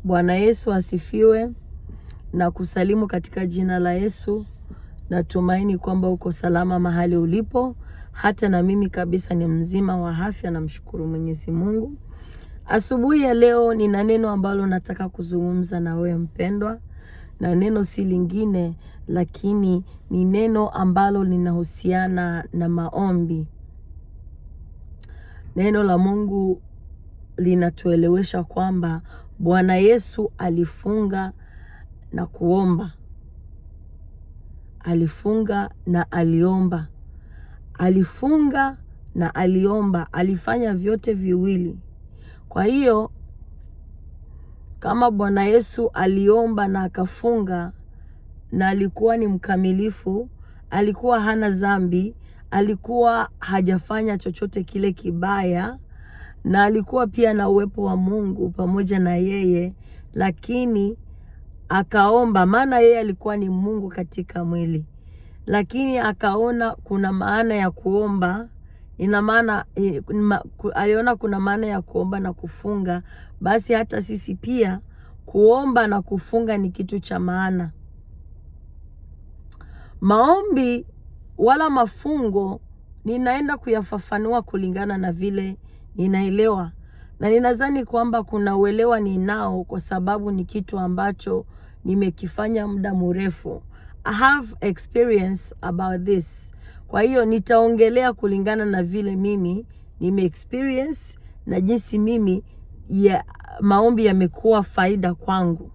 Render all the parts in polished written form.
Bwana Yesu asifiwe na kusalimu katika jina la Yesu. Natumaini kwamba uko salama mahali ulipo. Hata na mimi kabisa ni mzima wa afya, namshukuru Mwenyezi Mungu. Asubuhi ya leo nina neno ambalo nataka kuzungumza na wewe mpendwa. Na neno si lingine lakini ni neno ambalo linahusiana na maombi. Neno la Mungu linatuelewesha kwamba Bwana Yesu alifunga na kuomba. Alifunga na aliomba. Alifunga na aliomba. Alifanya vyote viwili. Kwa hiyo kama Bwana Yesu aliomba na akafunga na alikuwa ni mkamilifu, alikuwa hana dhambi, alikuwa hajafanya chochote kile kibaya, na alikuwa pia na uwepo wa Mungu pamoja na yeye, lakini akaomba, maana yeye alikuwa ni Mungu katika mwili. Lakini akaona kuna maana ya kuomba, ina maana aliona kuna maana ya kuomba na kufunga. Basi hata sisi pia kuomba na kufunga ni kitu cha maana. Maombi wala mafungo ninaenda kuyafafanua kulingana na vile ninaelewa, na ninadhani kwamba kuna uelewa ninao kwa sababu ni kitu ambacho nimekifanya muda mrefu. I have experience about this. Kwa hiyo nitaongelea kulingana na vile mimi nime-experience na jinsi mimi maombi yamekuwa faida kwangu.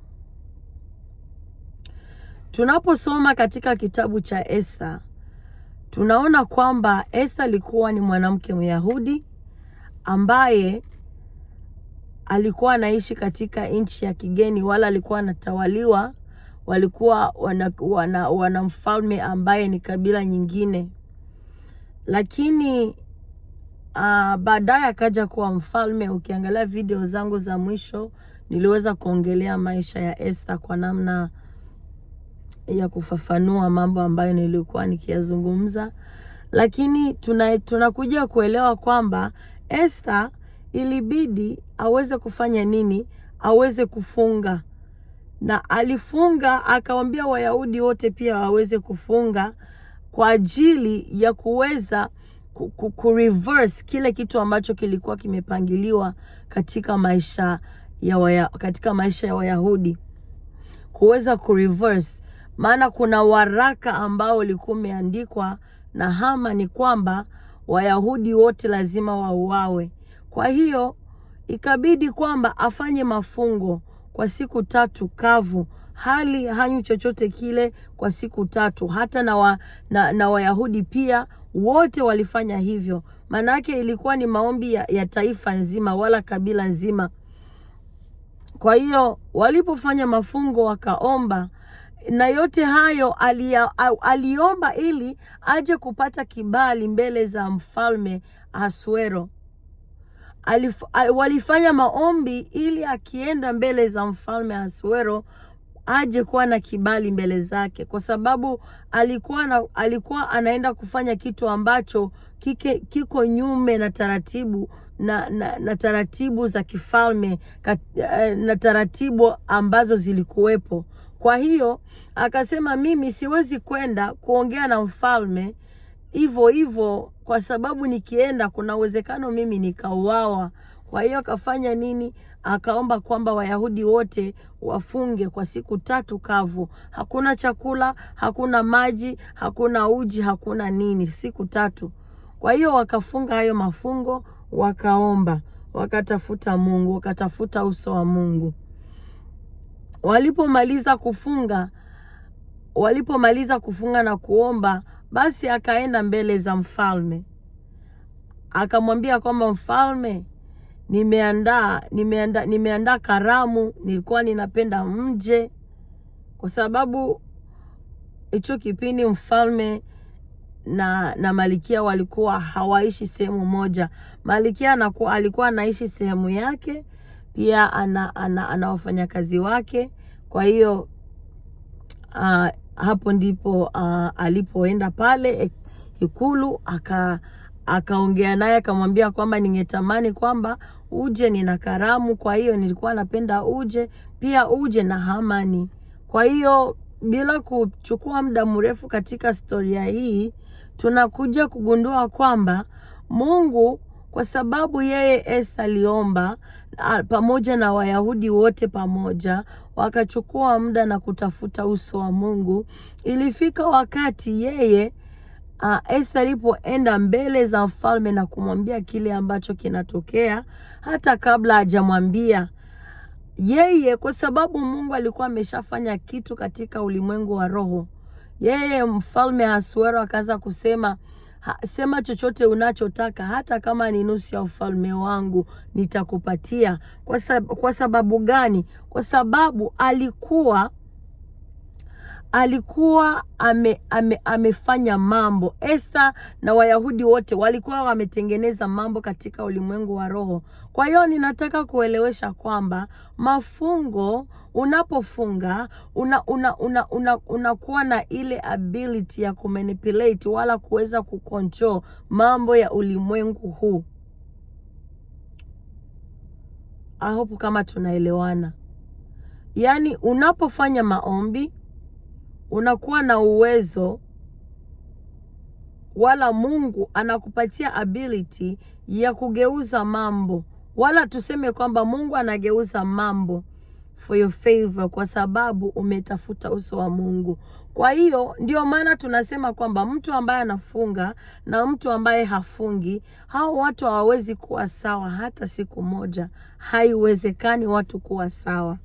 Tunaposoma katika kitabu cha Esther, tunaona kwamba Esther alikuwa ni mwanamke Myahudi ambaye alikuwa anaishi katika nchi ya kigeni, wala alikuwa anatawaliwa, walikuwa wana mfalme ambaye ni kabila nyingine. Lakini baadaye akaja kuwa mfalme. Ukiangalia video zangu za mwisho niliweza kuongelea maisha ya Esther kwa namna ya kufafanua mambo ambayo nilikuwa nikiyazungumza. Lakini tunakuja kuelewa kwamba Esther ilibidi aweze kufanya nini? Aweze kufunga. Na alifunga, akawaambia Wayahudi wote pia waweze kufunga kwa ajili ya kuweza kureverse kile kitu ambacho kilikuwa kimepangiliwa katika maisha ya Wayahudi. Kuweza kureverse, maana kuna waraka ambao ulikuwa umeandikwa na Hama ni kwamba Wayahudi wote lazima wauawe. Kwa hiyo ikabidi kwamba afanye mafungo kwa siku 3 kavu, hanyu chochote kile kwa siku 3. Hata na Wayahudi pia wote walifanya hivyo. Manake ilikuwa ni maombi ya taifa nzima wala kabila nzima. Kwa hiyo walipofanya mafungo wakaomba, na yote hayo aliomba ili aje kupata kibali mbele za mfalme Ahasuero. Walifanya maombi ili akienda mbele za mfalme Ahasuero aje kuwa na kibali mbele zake, kwa sababu alikuwa anaenda kufanya kitu ambacho kiko nyume na taratibu na taratibu za kifalme na taratibu ambazo zilikuwepo. Kwa hiyo akasema, mimi siwezi kwenda kuongea na mfalme hivyo kwa sababu nikienda kuna uwezekano mimi nikauawa. Kwa hiyo akafanya nini? Akaomba kwamba Wayahudi wote wafunge kwa siku 3 kavu. Hakuna chakula, hakuna maji, hakuna uji, hakuna nini, siku 3. Kwa hiyo wakafunga hayo mafungo, wakaomba, wakatafuta Mungu, wakatafuta uso wa Mungu. Walipomaliza kufunga na kuomba, basi akaenda mbele za mfalme. Akamwambia kwamba mfalme, nimeandaa karamu, nilikuwa ninapenda mje, kwa sababu hicho kipindi mfalme na Malikia walikuwa hawaishi sehemu moja. Malikia alikuwa anaishi sehemu yake, pia ana wafanyakazi wake. Kwa hiyo hapo ndipo alipoenda pale ikulu akaongea naye akamwambia kwamba ningetamani kwamba uje, nina karamu, kwa hiyo nilikuwa napenda uje, pia uje na Hamani. Kwa hiyo bila kuchukua muda mrefu katika historia hii, tunakuja kugundua kwamba Mungu, kwa sababu yeye Esther aliomba pamoja na Wayahudi wote pamoja, wakachukua muda na kutafuta uso wa Mungu, ilifika wakati yeye Esther alipoenda mbele za mfalme na kumwambia kile ambacho kinatokea, hata kabla hajamwambia yeye, kwa sababu Mungu alikuwa ameshafanya kitu katika ulimwengu wa roho. Yeye mfalme Ahasuero akaanza kusema, sema chochote unachotaka, hata kama ni nusu ya ufalme wangu nitakupatia. Kwa sababu gani? Kwa sababu alikuwa amefanya mambo. Esther na Wayahudi wote walikuwa wametengeneza mambo katika ulimwengu wa roho. Kwa hiyo ninataka kuelewesha kwamba mafungo, unapofunga unakuwa na ile ability ya kumanipulate wala kuweza kucontrol mambo ya ulimwengu huu. I hope kama tunaelewana. Yaani unapofanya maombi unakuwa na uwezo, wala Mungu anakupatia ability ya kugeuza mambo, wala tuseme kwamba Mungu anageuza mambo for your favor, kwa sababu umetafuta uso wa Mungu. Kwa hiyo ndio maana tunasema kwamba mtu ambaye anafunga na mtu ambaye hafungi, hao watu hawawezi kuwa sawa hata siku moja. Haiwezekani watu kuwa sawa.